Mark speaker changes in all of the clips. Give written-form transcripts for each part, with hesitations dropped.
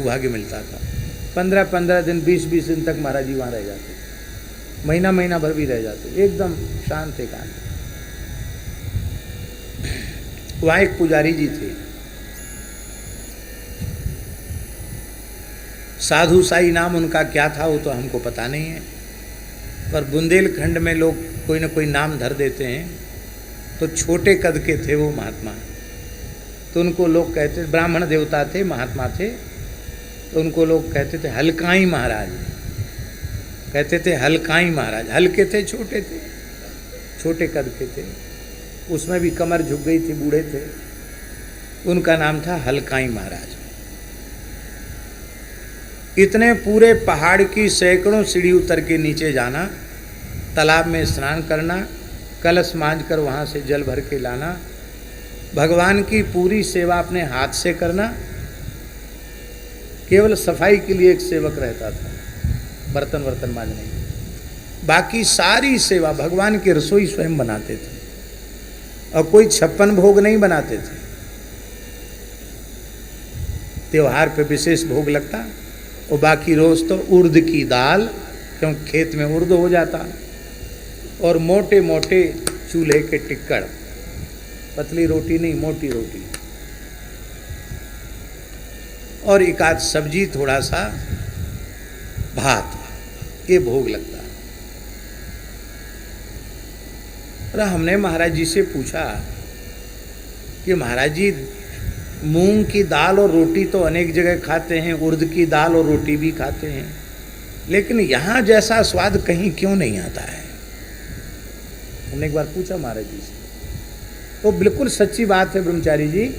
Speaker 1: सौभाग्य मिलता था। 15-15 दिन 20-20 दिन तक महाराज जी वहाँ रह जाते, महीना भर भी रह जाते, एकदम शांत एकांत। वहाँ एक पुजारी जी थे, साधु साई नाम उनका क्या था वो तो हमको पता नहीं है, पर बुंदेलखंड में लोग कोई ना कोई नाम धर देते हैं। तो छोटे कद के थे वो महात्मा, तो उनको लोग कहते, ब्राह्मण देवता थे, महात्मा थे, तो उनको लोग कहते थे हलकाई महाराज, कहते थे हलकाई महाराज। हल्के थे, छोटे थे, छोटे कद के थे, उसमें भी कमर झुक गई थी, बूढ़े थे, उनका नाम था हलकाई महाराज। इतने पूरे पहाड़ की सैकड़ों सीढ़ी उतर के नीचे जाना, तालाब में स्नान करना, कलश मांझ कर वहाँ से जल भर के लाना, भगवान की पूरी सेवा अपने हाथ से करना। केवल सफाई के लिए एक सेवक रहता था, बर्तन वर्तन मांजने की, बाकी सारी सेवा भगवान की रसोई स्वयं बनाते थे, और कोई 56 भोग नहीं बनाते थे। त्योहार पे विशेष भोग लगता, और बाकी रोज तो उर्द की दाल, क्योंकि खेत में उर्द हो जाता, और मोटे मोटे चूल्हे के टिक्कड़, पतली रोटी नहीं, मोटी रोटी, और एक आध सब्जी, थोड़ा सा भात, ये भोग लगता। अरे हमने महाराज जी से पूछा कि महाराज जी मूंग की दाल और रोटी तो अनेक जगह खाते हैं, उर्द की दाल और रोटी भी खाते हैं, लेकिन यहाँ जैसा स्वाद कहीं क्यों नहीं आता है? हमने एक बार पूछा महाराज जी से, वो बिल्कुल सच्ची बात है ब्रह्मचारी जी,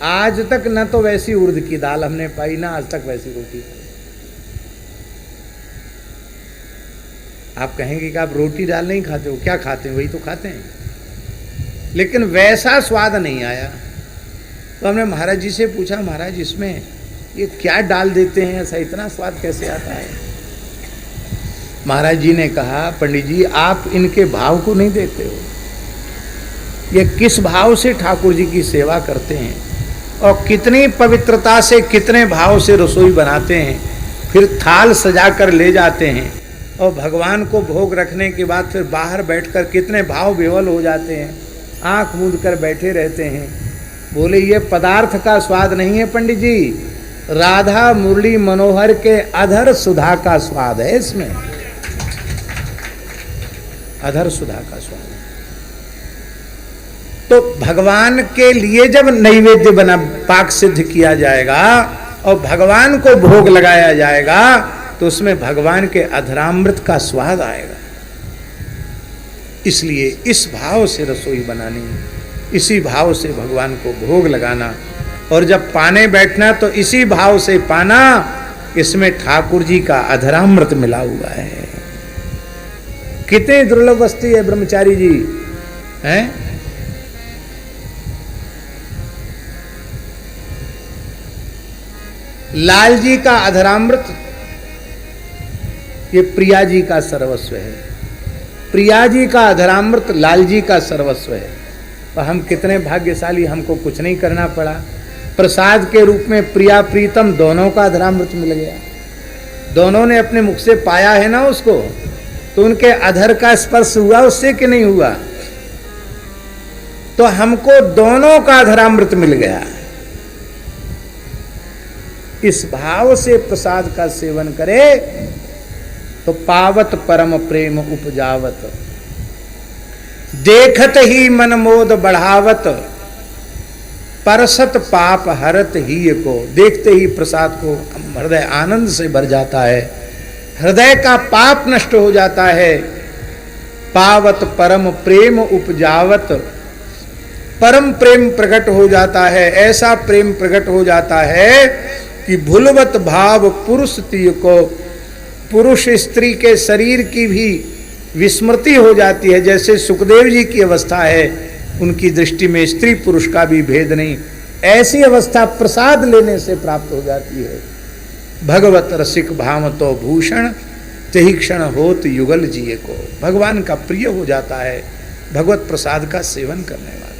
Speaker 1: आज तक न तो वैसी उर्द की दाल हमने पाई, ना आज तक वैसी रोटी पाई। आप कहेंगे कि आप रोटी दाल नहीं खाते हो, क्या खाते हैं? वही तो खाते हैं, लेकिन वैसा स्वाद नहीं आया। तो हमने महाराज जी से पूछा, महाराज इसमें ये क्या डाल देते हैं, ऐसा इतना स्वाद कैसे आता है? महाराज जी ने कहा, पंडित जी आप इनके भाव को नहीं देते हो, ये किस भाव से ठाकुर जी की सेवा करते हैं, और कितनी पवित्रता से, कितने भाव से रसोई बनाते हैं, फिर थाल सजा कर ले जाते हैं, और भगवान को भोग रखने के बाद फिर बाहर बैठकर कितने भाव विह्वल हो जाते हैं, आंख मूंद कर बैठे रहते हैं। बोले ये पदार्थ का स्वाद नहीं है पंडित जी, राधा मुरली मनोहर के अधर सुधा का स्वाद है इसमें, अधर सुधा का स्वाद है। तो भगवान के लिए जब नैवेद्य बना, पाक सिद्ध किया जाएगा और भगवान को भोग लगाया जाएगा, तो उसमें भगवान के अधरामृत का स्वाद आएगा। इसलिए इस भाव से रसोई बनानी, इसी भाव से भगवान को भोग लगाना, और जब पाने बैठना तो इसी भाव से पाना, इसमें ठाकुर जी का अधरामृत मिला हुआ है। कितनी दुर्लभ वस्तु है ब्रह्मचारी जी, हैं? लाल जी का अधरामृत ये प्रिया जी का सर्वस्व है, प्रिया जी का अधरामृत लाल जी का सर्वस्व है। तो हम कितने भाग्यशाली, हमको कुछ नहीं करना पड़ा, प्रसाद के रूप में प्रिया प्रीतम दोनों का अधरामृत मिल गया, दोनों ने अपने मुख से पाया है ना उसको, तो उनके अधर का स्पर्श हुआ उससे कि नहीं हुआ? तो हमको दोनों का अधरामृत मिल गया। इस भाव से प्रसाद का सेवन करे तो पावत परम प्रेम उपजावत, देखत ही मन मोद बढ़ावत, परसत पाप हरत ही को। देखते ही प्रसाद को हृदय आनंद से भर जाता है, हृदय का पाप नष्ट हो जाता है। पावत परम प्रेम उपजावत, परम प्रेम प्रकट हो जाता है, ऐसा प्रेम प्रकट हो जाता है कि भूलवत भाव पुरुष तीय को, पुरुष स्त्री के शरीर की भी विस्मृति हो जाती है। जैसे सुखदेव जी की अवस्था है, उनकी दृष्टि में स्त्री पुरुष का भी भेद नहीं, ऐसी अवस्था प्रसाद लेने से प्राप्त हो जाती है। भगवत रसिक भाव तो भूषण, तेहि क्षण होत युगल जिये को। भगवान का प्रिय हो जाता है भगवत प्रसाद का सेवन करने वाला।